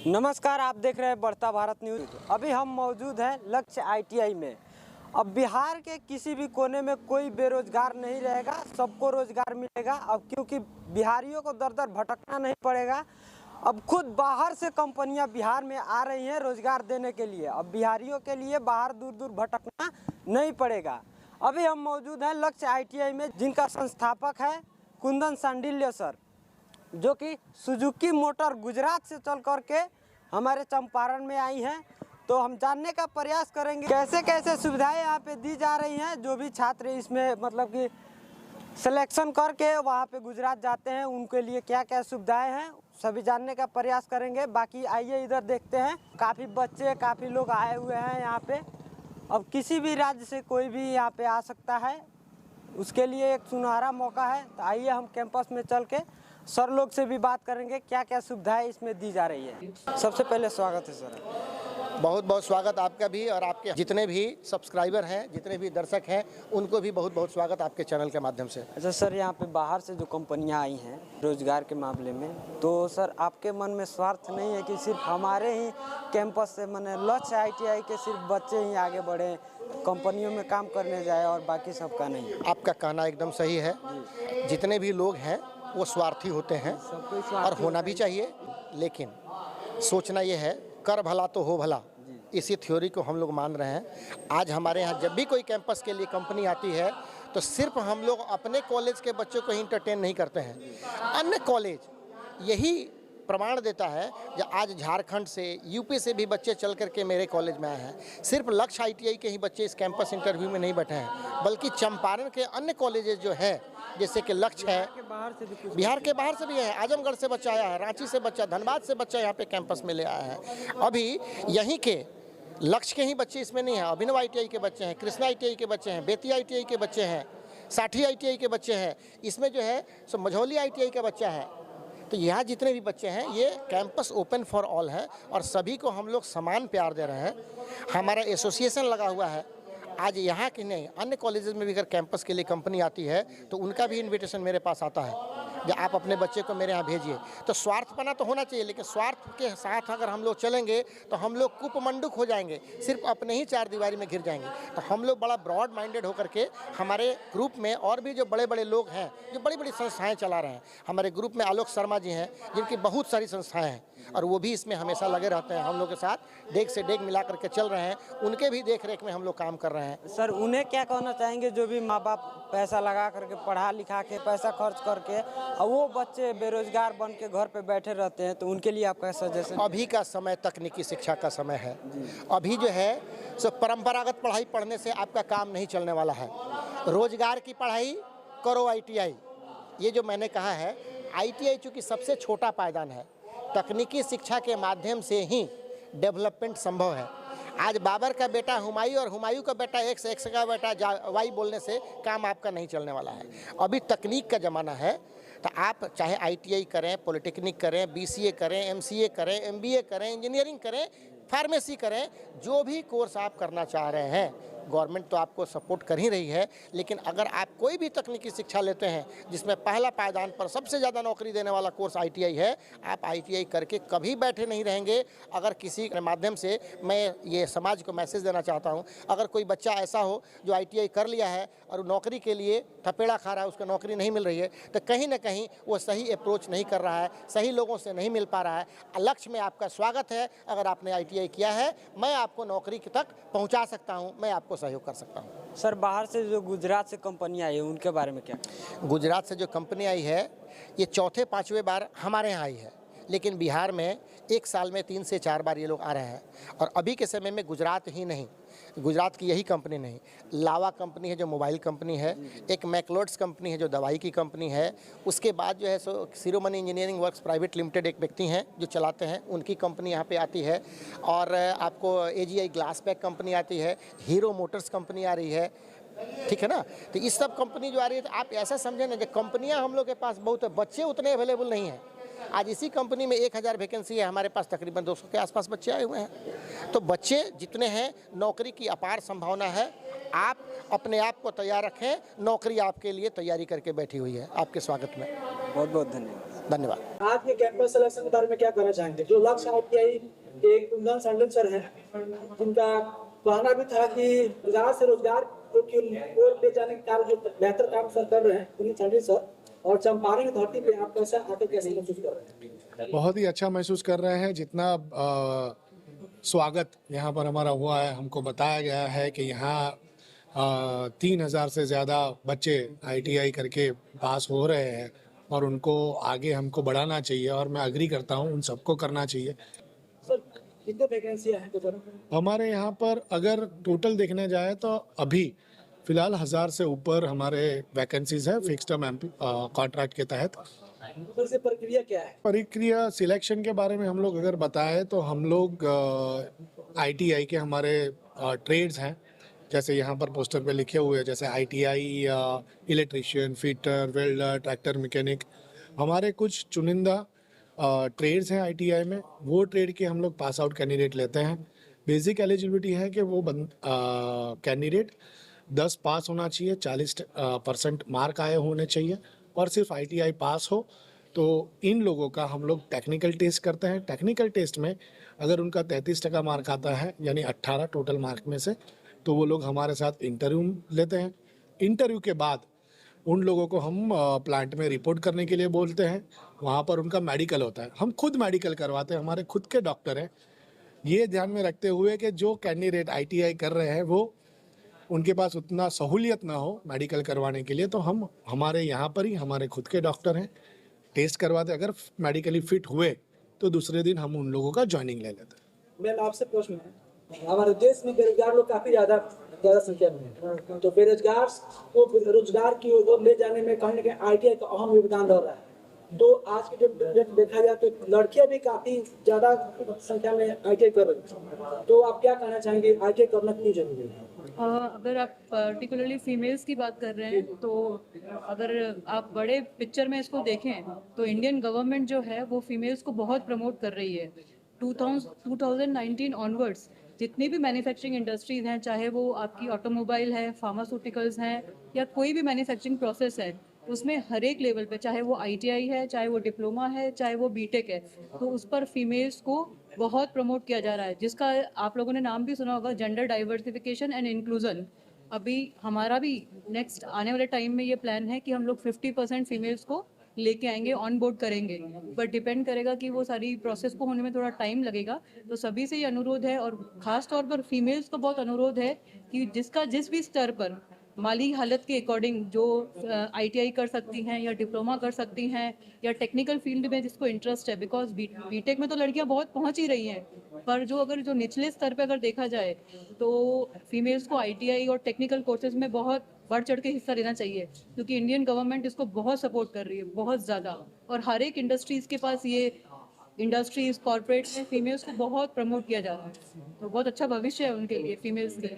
नमस्कार, आप देख रहे हैं बढ़ता भारत न्यूज़। अभी हम मौजूद हैं लक्ष्य आईटीआई में। अब बिहार के किसी भी कोने में कोई बेरोजगार नहीं रहेगा, सबको रोजगार मिलेगा। अब क्योंकि बिहारियों को दर दर भटकना नहीं पड़ेगा। अब खुद बाहर से कंपनियां बिहार में आ रही हैं रोजगार देने के लिए। अब बिहारियों के लिए बाहर दूर दूर भटकना नहीं पड़ेगा। अभी हम मौजूद हैं लक्ष्य आईटीआई में, जिनका संस्थापक है कुंदन सांडिल्य सर, जो कि सुजुकी मोटर गुजरात से चल करके हमारे चंपारण में आई हैं। तो हम जानने का प्रयास करेंगे कैसे कैसे सुविधाएं यहाँ पे दी जा रही हैं। जो भी छात्र इसमें मतलब कि सिलेक्शन करके वहाँ पे गुजरात जाते हैं, उनके लिए क्या क्या सुविधाएं हैं, सभी जानने का प्रयास करेंगे। बाकी आइए इधर देखते हैं। काफ़ी बच्चे, काफ़ी लोग आए हुए हैं यहाँ पे। अब किसी भी राज्य से कोई भी यहाँ पे आ सकता है, उसके लिए एक सुनहरा मौका है। तो आइए हम कैंपस में चल के सर लोग से भी बात करेंगे क्या क्या सुविधाएं इसमें दी जा रही है। सबसे पहले स्वागत है सर। बहुत बहुत स्वागत आपका भी, और आपके जितने भी सब्सक्राइबर हैं, जितने भी दर्शक हैं, उनको भी बहुत बहुत स्वागत आपके चैनल के माध्यम से। अच्छा सर, यहाँ पे बाहर से जो कंपनियाँ आई हैं रोजगार के मामले में, तो सर आपके मन में स्वार्थ नहीं है कि सिर्फ हमारे ही कैंपस से माने लक्ष्य आईटीआई के सिर्फ बच्चे ही आगे बढ़े, कंपनियों में काम करने जाए और बाकी सबका नहीं? आपका कहना एकदम सही है। जितने भी लोग हैं वो स्वार्थी होते हैं और होना भी चाहिए, लेकिन सोचना ये है कर भला तो हो भला, इसी थ्योरी को हम लोग मान रहे हैं। आज हमारे यहाँ जब भी कोई कैंपस के लिए कंपनी आती है तो सिर्फ हम लोग अपने कॉलेज के बच्चों को ही इंटरटेन नहीं करते हैं, अन्य कॉलेज यही प्रमाण देता है। जो आज झारखंड से, यूपी से भी बच्चे चल करके मेरे कॉलेज में आए हैं। सिर्फ लक्ष्य आईटीआई के ही बच्चे इस कैंपस इंटरव्यू में नहीं बैठे हैं, बल्कि चंपारण के अन्य कॉलेजेस जो हैं, जैसे कि लक्ष्य है, बिहार के बाहर से भी है, आजमगढ़ से बच्चा आया है, रांची से बच्चा, धनबाद से बच्चा यहाँ पे कैंपस में ले आया है। अभी यहीं के लक्ष्य के ही बच्चे इसमें नहीं हैं, अभिनव आईटीआई के बच्चे हैं, कृष्णा आईटीआई के बच्चे हैं, बेतिया आईटीआई के बच्चे हैं, साठी आईटीआई के बच्चे हैं, इसमें जो है सो मझौली आईटीआई का बच्चा है। तो यहाँ जितने भी बच्चे हैं, ये कैंपस ओपन फॉर ऑल है और सभी को हम लोग समान प्यार दे रहे हैं। हमारा एसोसिएशन लगा हुआ है। आज यहाँ की नहीं, अन्य कॉलेजेस में भी अगर कैंपस के लिए कंपनी आती है तो उनका भी इनविटेशन मेरे पास आता है कि आप अपने बच्चे को मेरे यहाँ भेजिए। तो स्वार्थपना तो होना चाहिए, लेकिन स्वार्थ के साथ अगर हम लोग चलेंगे तो हम लोग कुपमंडुक हो जाएंगे, सिर्फ अपने ही चार दीवारी में घिर जाएंगे। तो हम लोग बड़ा ब्रॉड माइंडेड होकर के हमारे ग्रुप में और भी जो बड़े बड़े लोग हैं, जो बड़ी बड़ी संस्थाएँ चला रहे हैं, हमारे ग्रुप में आलोक शर्मा जी हैं, जिनकी बहुत सारी संस्थाएँ हैं और वो भी इसमें हमेशा लगे रहते हैं, हम लोग के साथ डेग से डेग मिला करके चल रहे हैं। उनके भी देख रेख में हम लोग काम कर रहे हैं। सर उन्हें क्या कहना चाहेंगे जो भी माँ बाप पैसा लगा करके पढ़ा लिखा के पैसा खर्च करके और वो बच्चे बेरोजगार बन के घर पे बैठे रहते हैं, तो उनके लिए आपका सजेशन? अभी का समय तकनीकी शिक्षा का समय है। अभी जो है सो परंपरागत पढ़ाई पढ़ने से आपका काम नहीं चलने वाला है। रोजगार की पढ़ाई करो आईटीआई। ये जो मैंने कहा है, आईटीआई चूँकि सबसे छोटा पायदान है, तकनीकी शिक्षा के माध्यम से ही डेवलपमेंट संभव है। आज बाबर का बेटा हुमायूं और हुमायूं का बेटा एक्स का बेटा वाई बोलने से काम आपका नहीं चलने वाला है। अभी तकनीक का ज़माना है, तो आप चाहे आईटीआई करें, पॉलिटेक्निक करें, बीसीए करें, एमसीए करें, एमबीए करें, इंजीनियरिंग करें, फार्मेसी करें, जो भी कोर्स आप करना चाह रहे हैं, गवर्नमेंट तो आपको सपोर्ट कर ही रही है। लेकिन अगर आप कोई भी तकनीकी शिक्षा लेते हैं जिसमें पहला पायदान पर सबसे ज़्यादा नौकरी देने वाला कोर्स आईटीआई है, आप आईटीआई करके कभी बैठे नहीं रहेंगे। अगर किसी के माध्यम से मैं ये समाज को मैसेज देना चाहता हूँ, अगर कोई बच्चा ऐसा हो जो आईटीआई कर लिया है और नौकरी के लिए थपेड़ा खा रहा है, उसको नौकरी नहीं मिल रही है, तो कहीं ना कहीं वो सही अप्रोच नहीं कर रहा है, सही लोगों से नहीं मिल पा रहा है। लक्ष्य में आपका स्वागत है। अगर आपने आईटीआई किया है, मैं आपको नौकरी तक पहुँचा सकता हूँ, मैं आपको सहयोग कर सकता हूँ। सर बाहर से जो गुजरात से कंपनी आई है, उनके बारे में क्या? गुजरात से जो कंपनी आई है, ये चौथे पांचवें बार हमारे यहाँ आई है, लेकिन बिहार में एक साल में 3 से 4 बार ये लोग आ रहे हैं। और अभी के समय में गुजरात ही नहीं, गुजरात की यही कंपनी नहीं, लावा कंपनी है जो मोबाइल कंपनी है, एक मैकलोड्स कंपनी है जो दवाई की कंपनी है, उसके बाद जो है सो शिरोमणि इंजीनियरिंग वर्क्स प्राइवेट लिमिटेड एक व्यक्ति हैं जो चलाते हैं, उनकी कंपनी यहाँ पे आती है। और आपको एजीआई ग्लास पैक कंपनी आती है, हीरो मोटर्स कंपनी आ रही है, ठीक है ना। तो इस सब कंपनी जो आ रही है, तो आप ऐसा समझें ना, जो कंपनियाँ हम लोग के पास बहुत है, बच्चे उतने अवेलेबल नहीं हैं। आज इसी कंपनी में 1000 वैकेंसी है, हमारे पास तकरीबन 200 के आसपास बच्चे आए हुए हैं। तो बच्चे जितने हैं, नौकरी की अपार संभावना है। आप अपने आप को तैयार रखें, नौकरी आपके लिए तैयारी करके बैठी हुई है। आपके स्वागत में बहुत बहुत धन्यवाद। धन्यवाद। आज के कैंपस सिलेक्शन के बारे में क्या कहना चाहेंगे? जो लक्ष्य आईटीआई एक कुंदन संडल सर है, जिनका कहना भी था कि रोजगार से रोजगार की ओर ले जाने का कार्य जो बेहतर काम सर कर रहे हैं कुंदन संडल सर, और चंपारण की धरती पे आप कैसे आके कैसे महसूस कर रहे हैं? बहुत ही अच्छा महसूस कर रहे हैं। जितना स्वागत यहाँ पर हमारा हुआ है, हमको बताया गया है कि यहाँ 3000 से ज़्यादा बच्चे आईटीआई करके पास हो रहे हैं और उनको आगे हमको बढ़ाना चाहिए, और मैं अग्री करता हूँ, उन सबको करना चाहिए। सर कितने वैकेंसियां हैं तो हमारे यहाँ पर अगर टोटल देखने जाए तो अभी फिलहाल 1000 से ऊपर हमारे वैकेंसीज है फिक्स टर्म कॉन्ट्रैक्ट के तहत। सर से प्रक्रिया क्या है? प्रक्रिया सिलेक्शन के बारे में हम लोग अगर बताएं तो हम लोग आईटीआई के हमारे ट्रेड्स हैं, जैसे यहाँ पर पोस्टर पे लिखे हुए हैं, जैसे ITI electrician, fitter, welder, tractor mechanic, हमारे कुछ चुनिंदा ट्रेड्स हैं आईटीआई में। वो ट्रेड के हम लोग पास आउट कैंडिडेट लेते हैं। बेसिक एलिजिबिलिटी है कि वो कैंडिडेट 10 पास होना चाहिए, 40% मार्क आए होने चाहिए, और सिर्फ आईटीआई पास हो। तो इन लोगों का हम लोग टेक्निकल टेस्ट करते हैं। टेक्निकल टेस्ट में अगर उनका 33% मार्क आता है, यानी 18 टोटल मार्क में से, तो वो लोग हमारे साथ इंटरव्यू लेते हैं। इंटरव्यू के बाद उन लोगों को हम प्लांट में रिपोर्ट करने के लिए बोलते हैं। वहाँ पर उनका मेडिकल होता है, हम खुद मेडिकल करवाते हैं, हमारे खुद के डॉक्टर हैं। ये ध्यान में रखते हुए कि जो कैंडिडेट आईटीआई कर रहे हैं वो उनके पास उतना सहूलियत ना हो मेडिकल करवाने के लिए, तो हम हमारे यहाँ पर ही हमारे खुद के डॉक्टर हैं, टेस्ट करवाते। अगर मेडिकली फिट हुए तो दूसरे दिन हम उन लोगों का ज्वाइनिंग ले लेते हैं। मैम आपसे प्रश्न है, हमारे देश में बेरोजगार लोग काफी ज्यादा संख्या में है, तो बेरोजगार को रोजगार की ओर ले जाने में कहीं ना कहीं आईटीआई का अहम योगदान रह रहा है। तो आज के डेट देखा जाए तो लड़कियां भी काफी ज्यादा संख्या में आईटीआई कर रही हैं, तो आप क्या कहना चाहेंगे, आईटीआई करना क्यों जरूरी है? अगर आप पर्टिकुलरली फीमेल्स की बात कर रहे हैं तो अगर आप बड़े पिक्चर में इसको देखें तो इंडियन गवर्नमेंट जो है वो फीमेल्स को बहुत प्रमोट कर रही है। 2019 ऑनवर्ड्स जितनी भी मैन्युफैक्चरिंग इंडस्ट्रीज हैं, चाहे वो आपकी ऑटोमोबाइल है, फार्मास्यूटिकल्स हैं, या कोई भी मैन्युफैक्चरिंग प्रोसेस है, उसमें हर एक लेवल पे, चाहे वो आईटीआई है, चाहे वो डिप्लोमा है, चाहे वो बीटेक है, तो उस पर फीमेल्स को बहुत प्रमोट किया जा रहा है, जिसका आप लोगों ने नाम भी सुना होगा, जेंडर डाइवर्सिफिकेशन एंड इंक्लूजन। अभी हमारा भी नेक्स्ट आने वाले टाइम में ये प्लान है कि हम लोग 50% फीमेल्स को लेके आएंगे, ऑन बोर्ड करेंगे, बट डिपेंड करेगा कि वो सारी प्रोसेस को होने में थोड़ा टाइम लगेगा। तो सभी से ये अनुरोध है, और ख़ास तौर पर फीमेल्स को बहुत अनुरोध है कि जिस भी स्तर पर माली हालत के अकॉर्डिंग जो आईटीआई कर सकती हैं या डिप्लोमा कर सकती हैं या टेक्निकल फील्ड में जिसको इंटरेस्ट है, बिकॉज बीटेक में तो लड़कियां बहुत पहुंच ही रही हैं, पर जो निचले स्तर पे अगर देखा जाए तो फीमेल्स को आईटीआई और टेक्निकल कोर्सेज में बहुत बढ़ चढ़ के हिस्सा लेना चाहिए, क्योंकि इंडियन गवर्नमेंट इसको बहुत सपोर्ट कर रही है, बहुत ज़्यादा। और हर एक इंडस्ट्रीज़ के पास ये इंडस्ट्रीज कॉर्पोरेट में फीमेल्स को बहुत प्रमोट किया जा रहा है, तो बहुत अच्छा भविष्य है उनके लिए, फीमेल्स के लिए।